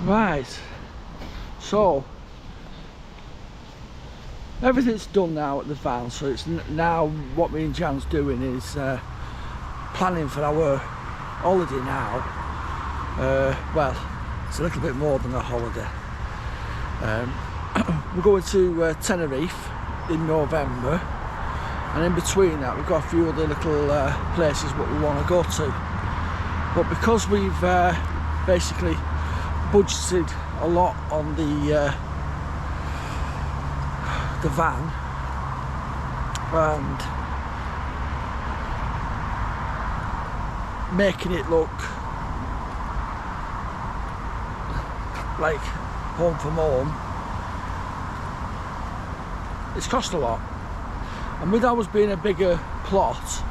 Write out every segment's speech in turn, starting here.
Right, so everything's done now at the van, so it's now what me and Jan's doing is planning for our holiday now. Well, it's a little bit more than a holiday. We're going to Tenerife in November, and in between that we've got a few other little places what we want to go to. But because we've basically budgeted a lot on the van and making it look like home from home, it's cost a lot. And with ours being a bigger plot,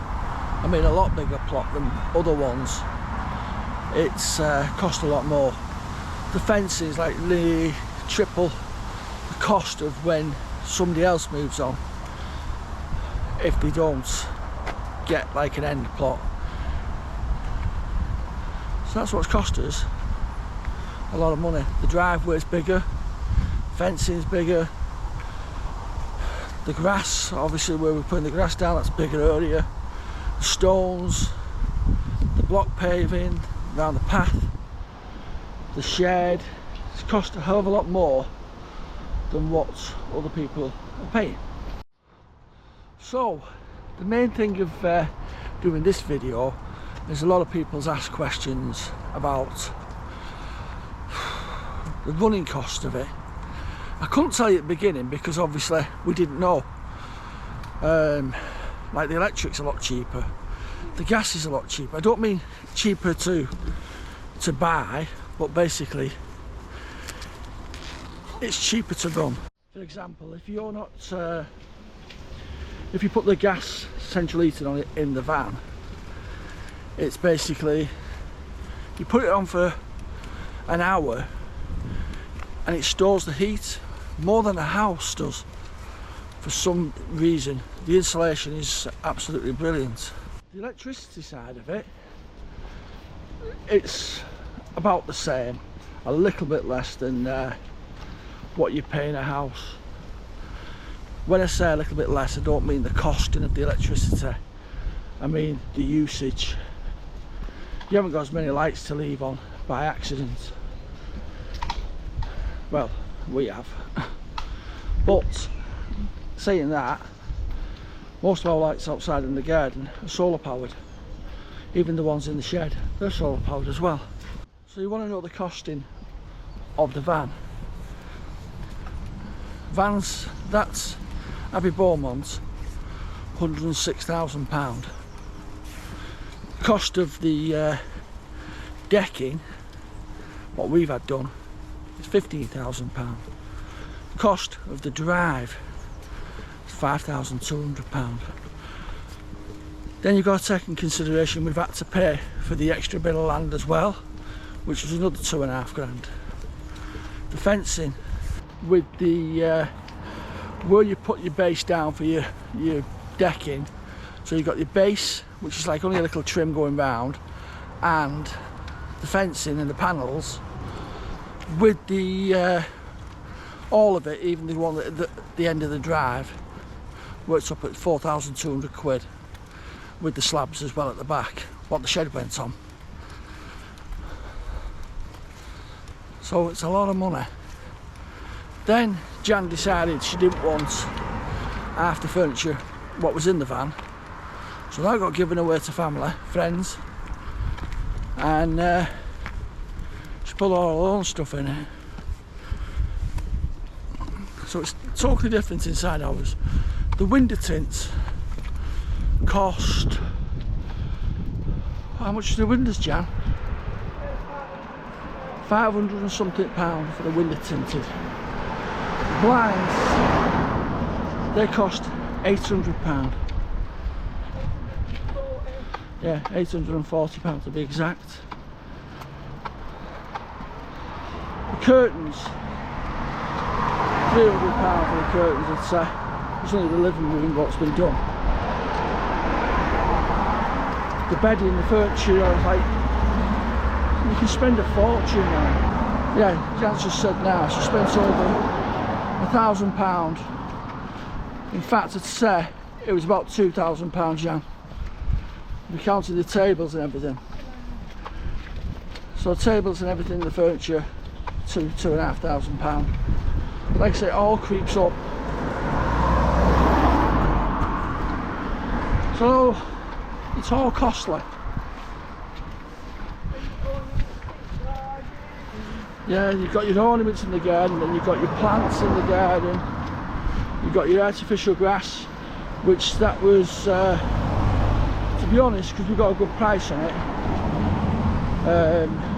I mean a lot bigger plot than other ones, it's cost a lot more. The fencing is like nearly triple the cost of when somebody else moves on, if they don't get like an end plot. So that's what's cost us a lot of money. The driveway's bigger, fencing's bigger, the grass, obviously where we're putting the grass down, that's a bigger area, the stones, the block paving around the path, the shed. It's cost a hell of a lot more than what other people are paying. So the main thing of doing this video is a lot of people's asked questions about the running cost of it. I couldn't tell you at the beginning because obviously we didn't know. Like the electric's a lot cheaper, the gas is a lot cheaper. I don't mean cheaper to buy, but basically it's cheaper to run. For example, if you're not if you put the gas central heating on it in the van, it's basically you put it on for an hour and it stores the heat more than a house does. For some reason the insulation is absolutely brilliant. The electricity side of it, it's about the same, a little bit less than what you pay in a house. When I say a little bit less, I don't mean the costing of the electricity, I mean the usage. You haven't got as many lights to leave on by accident. Well, we have. But saying that, most of our lights outside in the garden are solar powered. Even the ones in the shed, they're solar powered as well. So you want to know the costing of the van. Vans, that's Abbey Beaumont, £106,000. Cost of the decking, what we've had done, is £15,000. Cost of the drive is £5,200. Then you've got to take in consideration we've had to pay for the extra bit of land as well, which was another £2,500. The fencing with the where you put your base down for your decking, so you've got your base, which is like only a little trim going round, and the fencing and the panels with the all of it, even the one at the end of the drive, works up at 4,200 quid with the slabs as well at the back, what the shed went on. So it's a lot of money. Then Jan decided she didn't want half the furniture what was in the van, so that got given away to family, friends, and she put all her own stuff in it. So it's totally different inside ours. The window tints cost, how much are the windows, Jan? 500 and something pound for the window tinted. The blinds, they cost £800. Yeah, £840 to be exact. The curtains, £300 for the curtains, I'd say. It's only the living room what's been done. The bedding, the furniture, I was like, you can spend a fortune now. Yeah, Jan's just said now she spent over £1,000. In fact, I'd say it was about £2,000, Jan. We counted the tables and everything. So tables and everything, the furniture, £2,500. Like I say, it all creeps up. So it's all costly. Yeah, you've got your ornaments in the garden, and you've got your plants in the garden. You've got your artificial grass, which that was, to be honest, because we got a good price on it,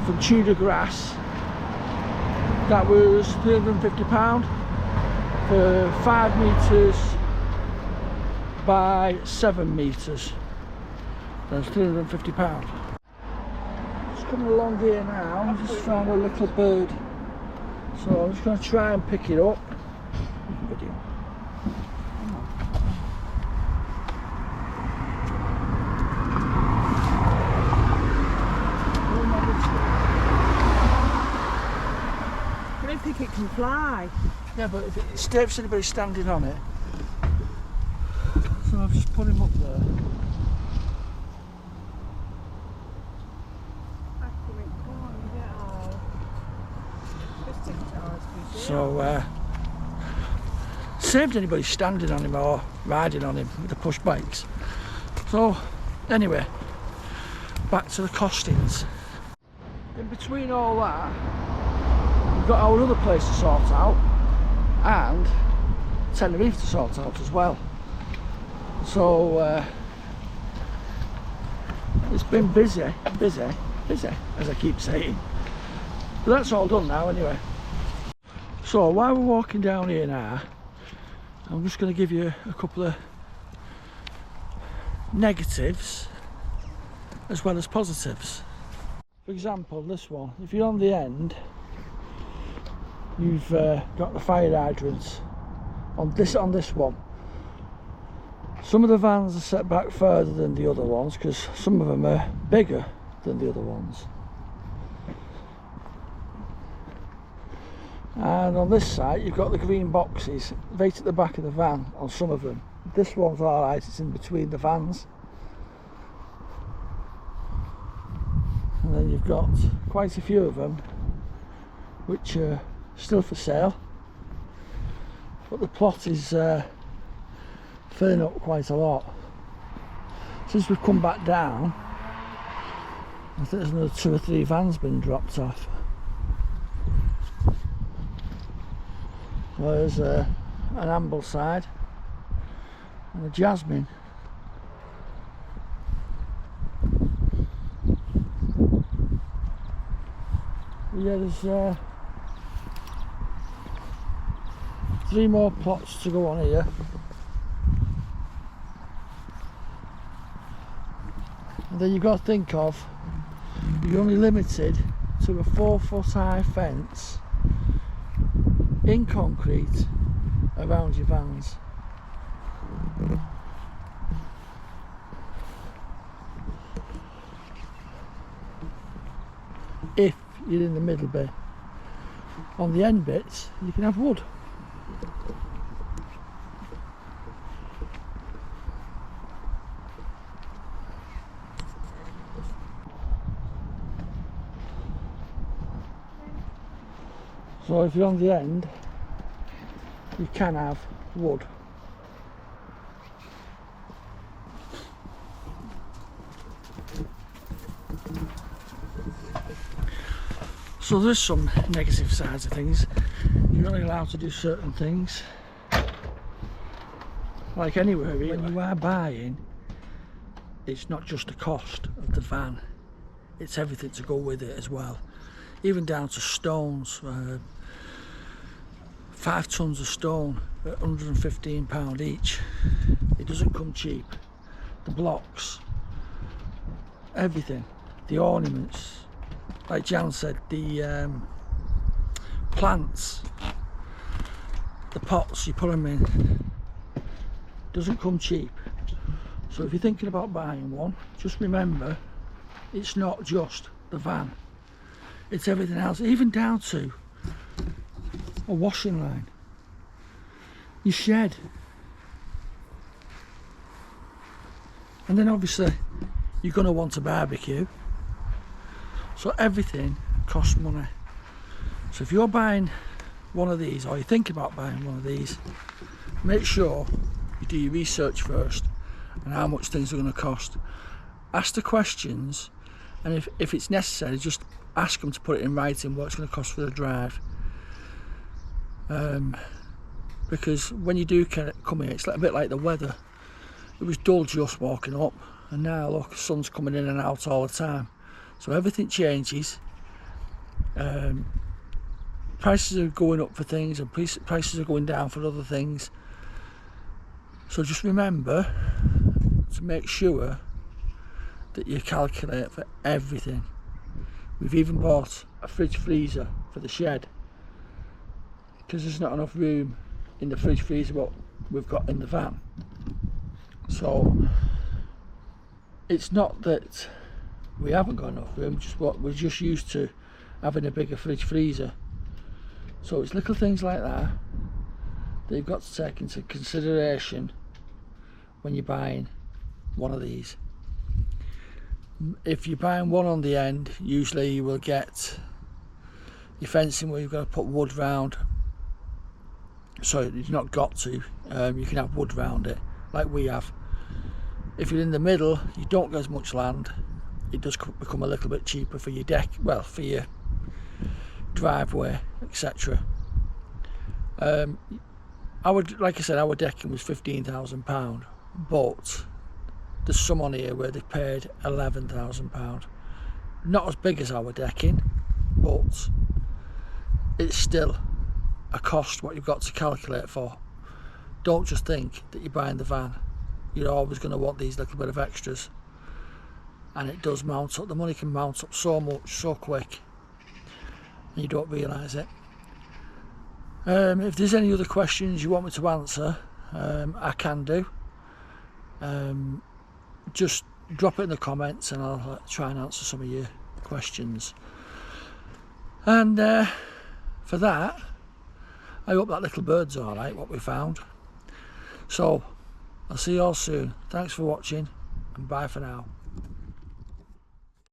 from Tudor Grass, that was £350 for 5 metres by 7 metres. That's £350. Just coming along here now, I just found a little bird, so I'm just going to try and pick it up. Video. I don't think it can fly. Yeah, but if anybody's standing on it, so I've just put him up there. So, saved anybody standing on him or riding on him with the push bikes. So, anyway, back to the costings. In between all that, we've got our other place to sort out and Tenerife to sort out as well. So, it's been busy, as I keep saying. But that's all done now anyway. So while we're walking down here now, I'm just going to give you a couple of negatives as well as positives. For example, this one, if you're on the end, you've got the fire hydrants on this one. Some of the vans are set back further than the other ones because some of them are bigger than the other ones. And on this side you've got the green boxes right at the back of the van on some of them. This one's alright, it's in between the vans. And then you've got quite a few of them which are still for sale, but the plot is filling up quite a lot. Since we've come back down, I think there's another 2 or 3 vans been dropped off. There's an Ambleside and a Jasmine. Yeah, there's 3 more plots to go on here. And then you've got to think of, you're only limited to a 4-foot high fence in concrete around your vans. If you're in the middle bit. On the end bits you can have wood. So if you're on the end, you can have wood. So there's some negative sides of things. You're only allowed to do certain things. Like anywhere really, when you are buying, it's not just the cost of the van, it's everything to go with it as well. Even down to stones. 5 tons of stone at £115 each. It doesn't come cheap. The blocks, everything, the ornaments, like Jan said, the plants, the pots you put them in, doesn't come cheap. So if you're thinking about buying one, just remember it's not just the van, it's everything else, even down to a washing line, your shed, and then obviously you're going to want a barbecue, so everything costs money. So if you're buying one of these, or you're thinking about buying one of these, make sure you do your research first and how much things are going to cost. Ask the questions, and if it's necessary, just ask them to put it in writing what it's going to cost for the drive. Because when you do come here, it's a bit like the weather. It was dull just walking up, and now look, the sun's coming in and out all the time, so everything changes. Prices are going up for things, and prices are going down for other things. So just remember to make sure that you calculate for everything. We've even bought a fridge freezer for the shed, because there's not enough room in the fridge freezer what we've got in the van. So it's not that we haven't got enough room, just what we're just used to having a bigger fridge freezer. So it's little things like that that you've got to take into consideration when you're buying one of these. If you're buying one on the end, usually you will get your fencing where you've got to put wood round. So you've not got to, you can have wood round it like we have. If you're in the middle, you don't get as much land. It does become a little bit cheaper for your deck, well, for your driveway, etc. Like I said, our decking was £15,000, but there's some on here where they paid £11,000. Not as big as our decking, but it's still a cost what you've got to calculate for. Don't just think that you're buying the van. You're always going to want these little bit of extras, and it does mount up. The money can mount up so much so quick and you don't realise it. If there's any other questions you want me to answer, I can do. Just drop it in the comments and I'll try and answer some of your questions. And for that, I hope that little bird's alright, what we found. So I'll see you all soon. Thanks for watching, and bye for now.